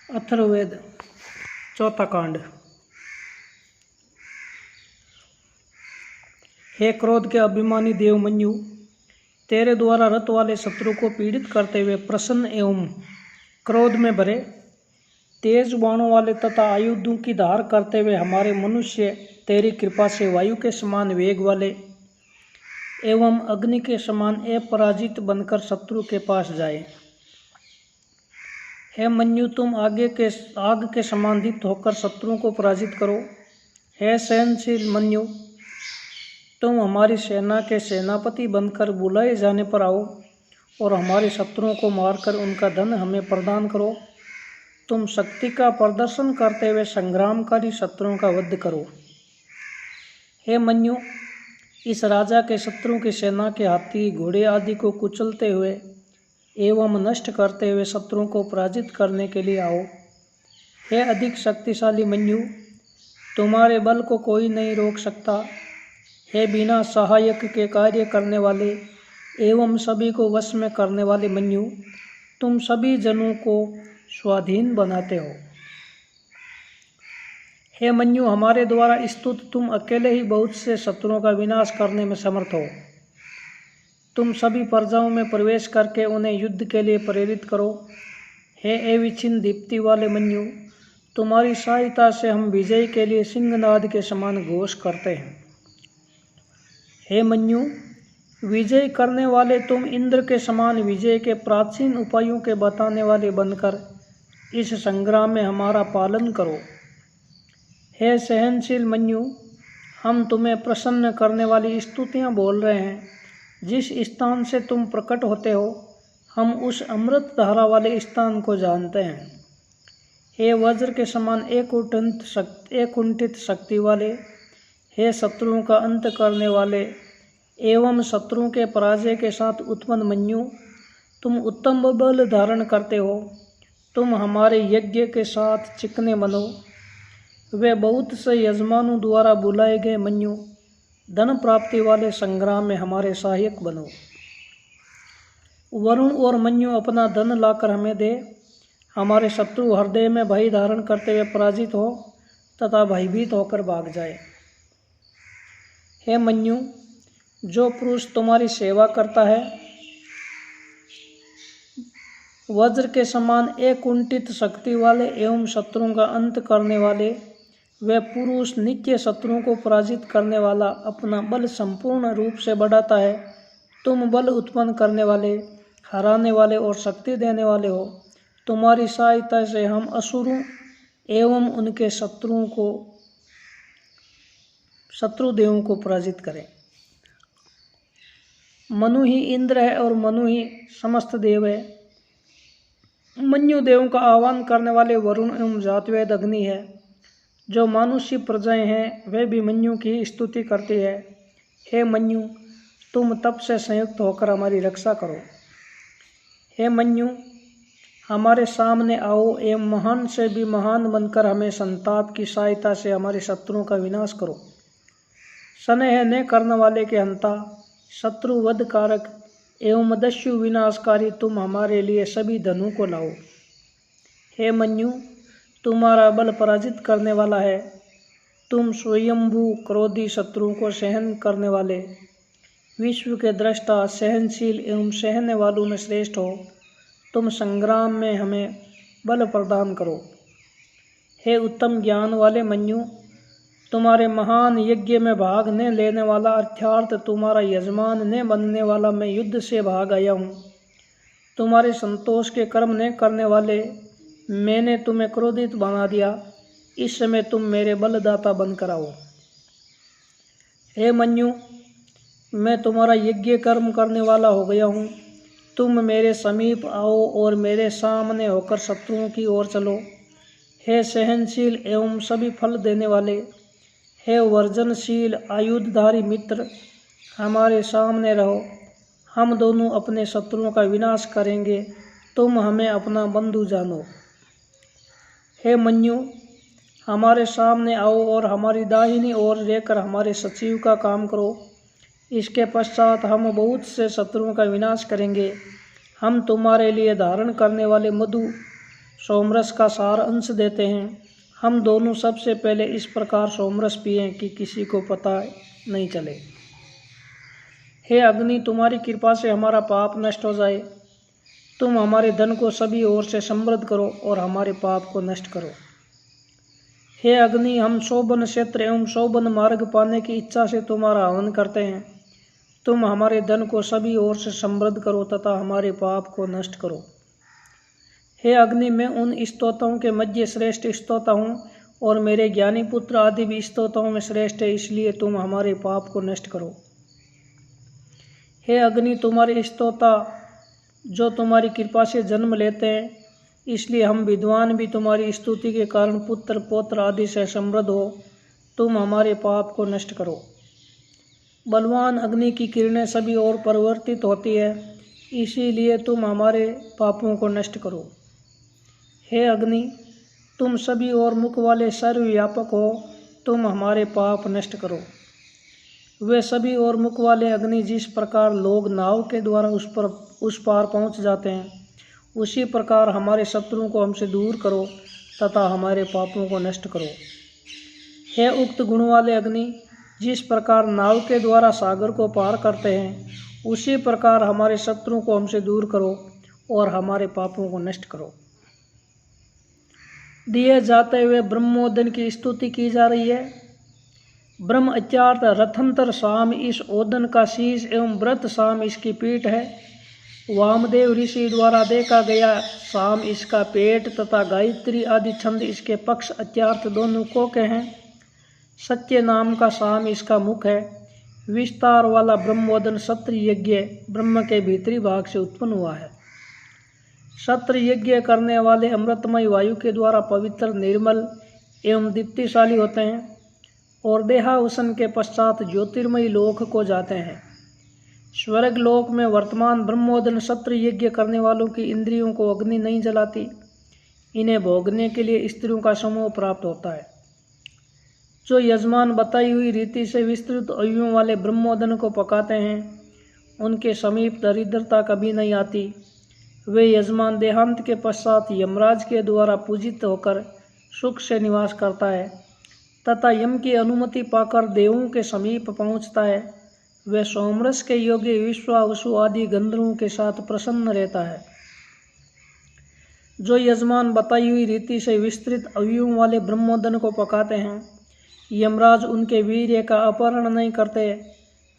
अथर्ववेद चौथा कांड। हे क्रोध के अभिमानी देव मन्यु, तेरे द्वारा रथ वाले शत्रु को पीड़ित करते हुए प्रसन्न एवं क्रोध में भरे, तेज बाणों वाले तथा आयुधों की धार करते हुए हमारे मनुष्य तेरी कृपा से वायु के समान वेग वाले एवं अग्नि के समान अपराजित बनकर शत्रु के पास जाए। हे मन्यु, तुम आग के समान दीप्त होकर शत्रुओं को पराजित करो। हे सहनशील मन्यु, तुम हमारी सेना के सेनापति बनकर बुलाए जाने पर आओ और हमारे शत्रुओं को मारकर उनका धन हमें प्रदान करो। तुम शक्ति का प्रदर्शन करते हुए संग्रामकारी शत्रुओं का वध करो। हे मन्यु, इस राजा के शत्रुओं की सेना के हाथी घोड़े आदि को कुचलते हुए एवं नष्ट करते हुए शत्रुओं को पराजित करने के लिए आओ। हे अधिक शक्तिशाली मन्यु, तुम्हारे बल को कोई नहीं रोक सकता। हे बिना सहायक के कार्य करने वाले एवं सभी को वश में करने वाले मन्यु, तुम सभी जनों को स्वाधीन बनाते हो। हे मन्यु, हमारे द्वारा स्तुत तुम अकेले ही बहुत से शत्रुओं का विनाश करने में समर्थ हो। तुम सभी प्रजाओं में प्रवेश करके उन्हें युद्ध के लिए प्रेरित करो। हे अविच्छिन्न दीप्ति वाले मन्यु, तुम्हारी सहायता से हम विजय के लिए सिंहनाद के समान घोष करते हैं। हे मन्यु, विजय करने वाले तुम इंद्र के समान विजय के प्राचीन उपायों के बताने वाले बनकर इस संग्राम में हमारा पालन करो। हे सहनशील मन्यु, हम तुम्हें प्रसन्न करने वाली स्तुतियाँ बोल रहे हैं। जिस स्थान से तुम प्रकट होते हो, हम उस अमृत धारा वाले स्थान को जानते हैं। हे वज्र के समान एक शक्ति वाले, हे शत्रुओं का अंत करने वाले एवं शत्रुओं के पराजय के साथ उत्पन्न मन्यु, तुम उत्तम बल धारण करते हो। तुम हमारे यज्ञ के साथ चिकने बनो। वे बहुत से यजमानों द्वारा बुलाए गए मन्यु, धन प्राप्ति वाले संग्राम में हमारे सहायक बनो। वरुण और मन्यु अपना धन लाकर हमें दे। हमारे शत्रु हृदय में भय धारण करते हुए पराजित हो तथा भयभीत होकर भाग जाए। हे मन्यु, जो पुरुष तुम्हारी सेवा करता है, वज्र के समान एक शक्ति वाले एवं शत्रुओं का अंत करने वाले, वह पुरुष नित्य शत्रुओं को पराजित करने वाला अपना बल संपूर्ण रूप से बढ़ाता है। तुम बल उत्पन्न करने वाले, हराने वाले और शक्ति देने वाले हो। तुम्हारी सहायता से हम असुरों एवं उनके शत्रु देवों को पराजित करें। मनु ही इंद्र है और मनु ही समस्त देव है। मन्यु देवों का आह्वान करने वाले वरुण एवं जातवेद अग्नि है। जो मानुष्य प्रजाएं हैं वे भी मन्यु की स्तुति करती है। हे मन्यु, तुम तप से संयुक्त होकर हमारी रक्षा करो। हे मन्यु, हमारे सामने आओ एवं महान से भी महान बनकर हमें संताप की सहायता से हमारे शत्रुओं का विनाश करो। स्नेह न करने वाले के हंता, शत्रु वध कारक एवं दस्यु विनाशकारी तुम हमारे लिए सभी धनों को लाओ। हे मन्यु, तुम्हारा बल पराजित करने वाला है। तुम स्वयंभू क्रोधी शत्रुओं को सहन करने वाले, विश्व के दृष्टा, सहनशील एवं सहने वालों में श्रेष्ठ हो। तुम संग्राम में हमें बल प्रदान करो। हे उत्तम ज्ञान वाले मन्यु, तुम्हारे महान यज्ञ में भाग न लेने वाला अर्थात तुम्हारा यजमान न बनने वाला मैं युद्ध से भाग आया हूँ। तुम्हारे संतोष के कर्म न करने वाले मैंने तुम्हें क्रोधित बना दिया। इस समय तुम मेरे बलदाता बनकर आओ। हे मन्यु, मैं तुम्हारा यज्ञ कर्म करने वाला हो गया हूँ। तुम मेरे समीप आओ और मेरे सामने होकर शत्रुओं की ओर चलो। हे सहनशील एवं सभी फल देने वाले, हे वर्जनशील आयुधधारी मित्र, हमारे सामने रहो। हम दोनों अपने शत्रुओं का विनाश करेंगे। तुम हमें अपना बंधु जानो। हे मन्यु, हमारे सामने आओ और हमारी दाहिनी ओर रहकर हमारे सचिव का काम करो। इसके पश्चात हम बहुत से शत्रुओं का विनाश करेंगे। हम तुम्हारे लिए धारण करने वाले मधु सोमरस का सार अंश देते हैं। हम दोनों सबसे पहले इस प्रकार सोमरस पिएं कि किसी को पता नहीं चले। हे अग्नि, तुम्हारी कृपा से हमारा पाप नष्ट हो जाए। तुम हमारे धन को सभी ओर से समृद्ध करो और हमारे पाप को नष्ट करो। हे अग्नि, हम शोभन क्षेत्र एवं शोभन मार्ग पाने की इच्छा से तुम्हारा हवन करते हैं। तुम हमारे धन को सभी ओर से समृद्ध करो तथा हमारे पाप को नष्ट करो। हे अग्नि, मैं उन स्तोत्रों के मध्य श्रेष्ठ स्तोता हूँ और मेरे ज्ञानी पुत्र आदि भी स्तोत्रों में श्रेष्ठ है, इसलिए तुम हमारे पाप को नष्ट करो। हे अग्नि, तुम्हारे स्तोता जो तुम्हारी कृपा से जन्म लेते हैं, इसलिए हम विद्वान भी तुम्हारी स्तुति के कारण पुत्र पौत्र आदि से समृद्ध हो। तुम हमारे पाप को नष्ट करो। बलवान अग्नि की किरणें सभी ओर परिवर्तित होती है, इसीलिए तुम हमारे पापों को नष्ट करो। हे अग्नि, तुम सभी ओर मुख वाले सर्वव्यापक हो, तुम हमारे पाप नष्ट करो। वे सभी ओर मुख वाले अग्नि जिस प्रकार लोग नाव के द्वारा उस पार पहुंच जाते हैं, उसी प्रकार हमारे शत्रुओं को हमसे दूर करो तथा हमारे पापों को नष्ट करो। हे उक्त गुण वाले अग्नि, जिस प्रकार नाव के द्वारा सागर को पार करते हैं, उसी प्रकार हमारे शत्रुओं को हमसे दूर करो और हमारे पापों को नष्ट करो। दिए जाते हुए ब्रह्मोदन की स्तुति की जा रही है। ब्रह्म अत्यार्थ रथंतर साम इस ओदन का शीश एवं व्रत साम इसकी पीठ है। वामदेव ऋषि द्वारा देखा गया साम इसका पेट तथा गायत्री आदि छंद इसके पक्ष अत्यार्थ दोनों कोके हैं। सत्य नाम का साम इसका मुख है। विस्तार वाला ब्रह्मोदन सत्र यज्ञ ब्रह्म के भीतरी भाग से उत्पन्न हुआ है। सत्र यज्ञ करने वाले अमृतमय वायु के द्वारा पवित्र, निर्मल एवं दीप्तिशाली होते हैं और देहावसन के पश्चात ज्योतिर्मयी लोक को जाते हैं। स्वर्ग लोक में वर्तमान ब्रह्मोदन सत्र यज्ञ करने वालों की इंद्रियों को अग्नि नहीं जलाती। इन्हें भोगने के लिए स्त्रियों का समूह प्राप्त होता है। जो यजमान बताई हुई रीति से विस्तृत अवयवों वाले ब्रह्मोदन को पकाते हैं, उनके समीप दरिद्रता कभी नहीं आती। वे यजमान देहांत के पश्चात यमराज के द्वारा पूजित होकर सुख से निवास करता है तथा यम की अनुमति पाकर देवों के समीप पहुँचता है। वह सोमरस के योग्य विश्वावसु आदि गंधर्वों के साथ प्रसन्न रहता है। जो यजमान बताई हुई रीति से विस्तृत अवयवों वाले ब्रह्मोदन को पकाते हैं, यमराज उनके वीर्य का अपहरण नहीं करते।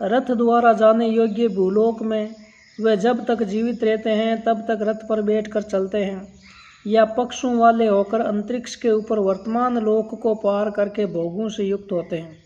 रथ द्वारा जाने योग्य भूलोक में वे जब तक जीवित रहते हैं तब तक रथ पर बैठकर चलते हैं या पक्षों वाले होकर अंतरिक्ष के ऊपर वर्तमान लोक को पार करके भोगों से युक्त होते हैं।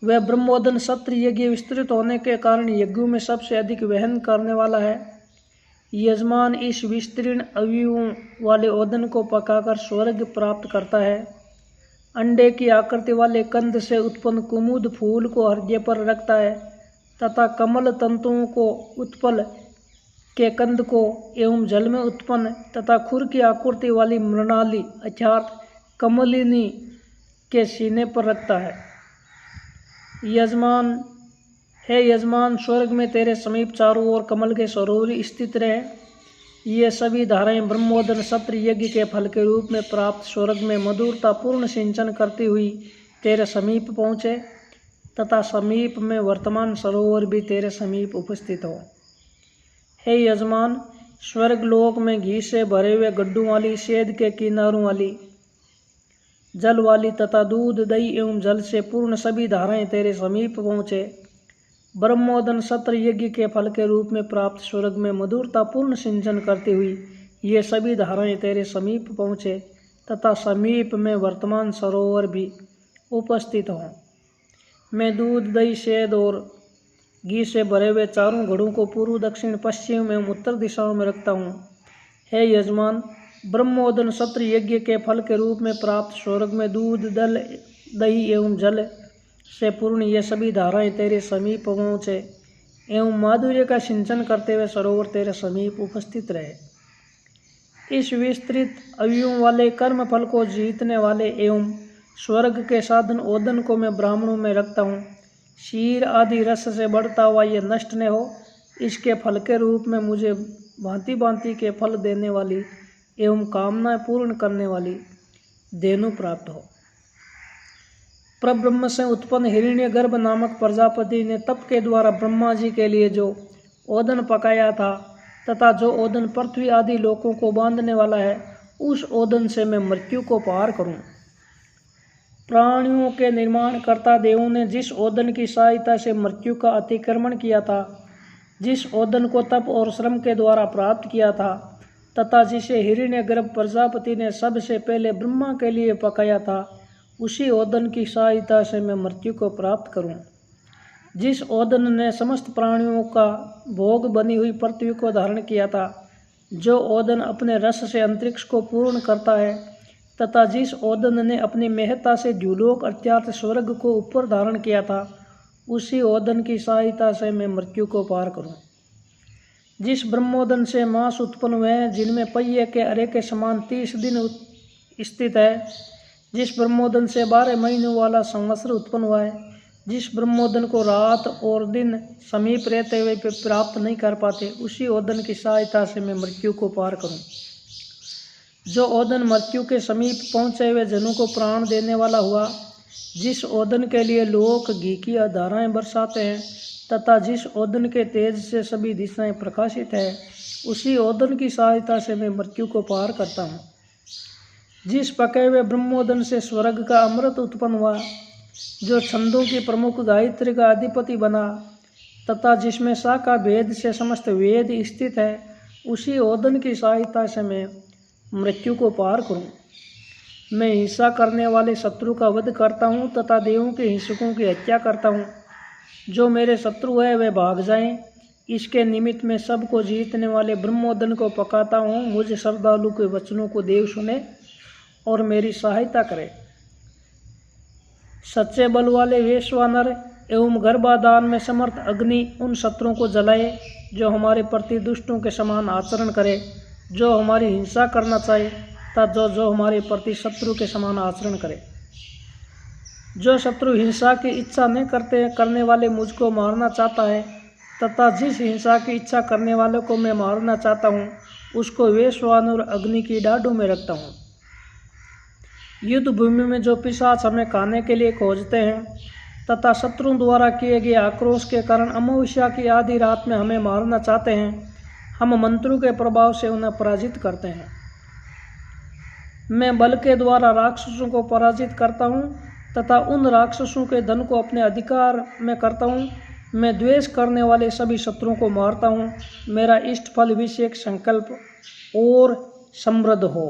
वह ब्रह्मोदन सत्र यज्ञ विस्तृत होने के कारण यज्ञों में सबसे अधिक वहन करने वाला है। यजमान इस विस्तीर्ण अवयवों वाले ओदन को पकाकर स्वर्ग प्राप्त करता है। अंडे की आकृति वाले कंद से उत्पन्न कुमुद फूल को हृदय पर रखता है तथा कमल तंतुओं को उत्पल के कंद को एवं जल में उत्पन्न तथा खुर की आकृति वाली मृणाली अर्थात कमलिनी के सीने पर रखता है। यजमान, स्वर्ग में तेरे समीप चारों ओर कमल के सरोवर स्थित रहे। ये सभी धाराएं ब्रह्मोदन सत्र यज्ञ के फल के रूप में प्राप्त स्वर्ग में मधुरता पूर्ण सिंचन करती हुई तेरे समीप पहुँचे तथा समीप में वर्तमान सरोवर भी तेरे समीप उपस्थित हो। हे यजमान, स्वर्ग लोक में घी से भरे हुए गड्ढों वाली, सेद के किनारों वाली, जल वाली तथा दूध, दही एवं जल से पूर्ण सभी धाराएं तेरे समीप पहुँचे। ब्रह्मोदन सत्र यज्ञ के फल के रूप में प्राप्त स्वर्ग में मधुरता पूर्ण सिंचन करती हुई ये सभी धाराएं तेरे समीप पहुँचे तथा समीप में वर्तमान सरोवर भी उपस्थित हों। मैं दूध, दही, शहद और घी से भरे हुए चारों घड़ों को पूर्व, दक्षिण, पश्चिम एवं उत्तर दिशाओं में रखता हूँ। हे यजमान, ब्रह्मोदन सत्र यज्ञ के फल के रूप में प्राप्त स्वर्ग में दूध, दही एवं जल से पूर्ण ये सभी धाराएं तेरे समीप पहुँचे एवं माधुर्य का सिंचन करते हुए सरोवर तेरे समीप उपस्थित रहे। इस विस्तृत अवयवों वाले कर्म फल को जीतने वाले एवं स्वर्ग के साधन ओदन को मैं ब्राह्मणों में रखता हूँ। क्षीर आदि रस से बढ़ता हुआ ये नष्ट न हो, इसके फल के रूप में मुझे भांति भांति के फल देने वाली एवं कामनाएं पूर्ण करने वाली धेनु प्राप्त हो। परब्रह्म से उत्पन्न हिरण्यगर्भ नामक प्रजापति ने तप के द्वारा ब्रह्मा जी के लिए जो ओदन पकाया था तथा जो ओदन पृथ्वी आदि लोकों को बांधने वाला है, उस ओदन से मैं मृत्यु को पार करूं। प्राणियों के निर्माण करता देवों ने जिस ओदन की सहायता से मृत्यु का अतिक्रमण किया था, जिस ओदन को तप और श्रम के द्वारा प्राप्त किया था तथा जिसे हिरण्यगर्भ प्रजापति ने सबसे पहले ब्रह्मा के लिए पकाया था, उसी ओदन की सहायता से मैं मृत्यु को प्राप्त करूं। जिस ओदन ने समस्त प्राणियों का भोग बनी हुई पृथ्वी को धारण किया था, जो ओदन अपने रस से अंतरिक्ष को पूर्ण करता है तथा जिस ओदन ने अपनी महत्ता से द्युलोक अर्थात स्वर्ग को ऊपर धारण किया था, उसी ओदन की सहायता से मैं मृत्यु को पार करूं। जिस ब्रह्मोदन से मांस उत्पन्न हुए हैं, जिनमें पहिए के अरे के समान 30 दिन स्थित है, जिस ब्रह्मोदन से 12 महीनों वाला संवत्सर उत्पन्न हुआ है, जिस ब्रह्मोदन को रात और दिन समीप रहते हुए प्राप्त नहीं कर पाते, उसी ओदन की सहायता से मैं मृत्यु को पार करूं। जो ओदन मृत्यु के समीप पहुंचे हुए जनों को प्राण देने वाला हुआ, जिस ओदन के लिए लोग घी की धाराएं बरसाते हैं तथा जिस ओदन के तेज से सभी दिशाएं प्रकाशित है, उसी ओदन की सहायता से मैं मृत्यु को पार करता हूँ। जिस पके हुए ब्रह्मोदन से स्वर्ग का अमृत उत्पन्न हुआ, जो छंदों की प्रमुख गायत्री का अधिपति बना तथा जिसमें शाखा भेद से समस्त वेद स्थित है, उसी ओदन की सहायता से मैं मृत्यु को पार करूं। मैं हिंसा करने वाले शत्रु का वध करता हूं तथा देवों के हिंसकों की हत्या करता हूं। जो मेरे शत्रु है वे भाग जाएं, इसके निमित्त में सबको जीतने वाले ब्रह्मोदन को पकाता हूं। मुझ श्रद्धालु के वचनों को देव सुने और मेरी सहायता करे। सच्चे बल वाले वैश्वानर एवं गर्भाधान में समर्थ अग्नि उन शत्रुओं को जलाए जो हमारे प्रति दुष्टों के समान आचरण करे, जो हमारी हिंसा करना चाहे तथा जो हमारे प्रति शत्रु के समान आचरण करे। जो शत्रु हिंसा की इच्छा नहीं करने वाले मुझको मारना चाहता है तथा जिस हिंसा की इच्छा करने वालों को मैं मारना चाहता हूँ, उसको वैश्वानर अग्नि की डाढ़ों में रखता हूँ। युद्ध भूमि में जो पिशाच हमें खाने के लिए खोजते हैं तथा शत्रुओं द्वारा किए गए आक्रोश के कारण अमावस्या की आधी रात में हमें मारना चाहते हैं, हम मंत्रों के प्रभाव से उन्हें पराजित करते हैं। मैं बल के द्वारा राक्षसों को पराजित करता हूँ तथा उन राक्षसों के धन को अपने अधिकार में करता हूँ। मैं द्वेष करने वाले सभी शत्रुओं को मारता हूँ। मेरा इष्ट फल विषयक संकल्प और समृद्ध हो।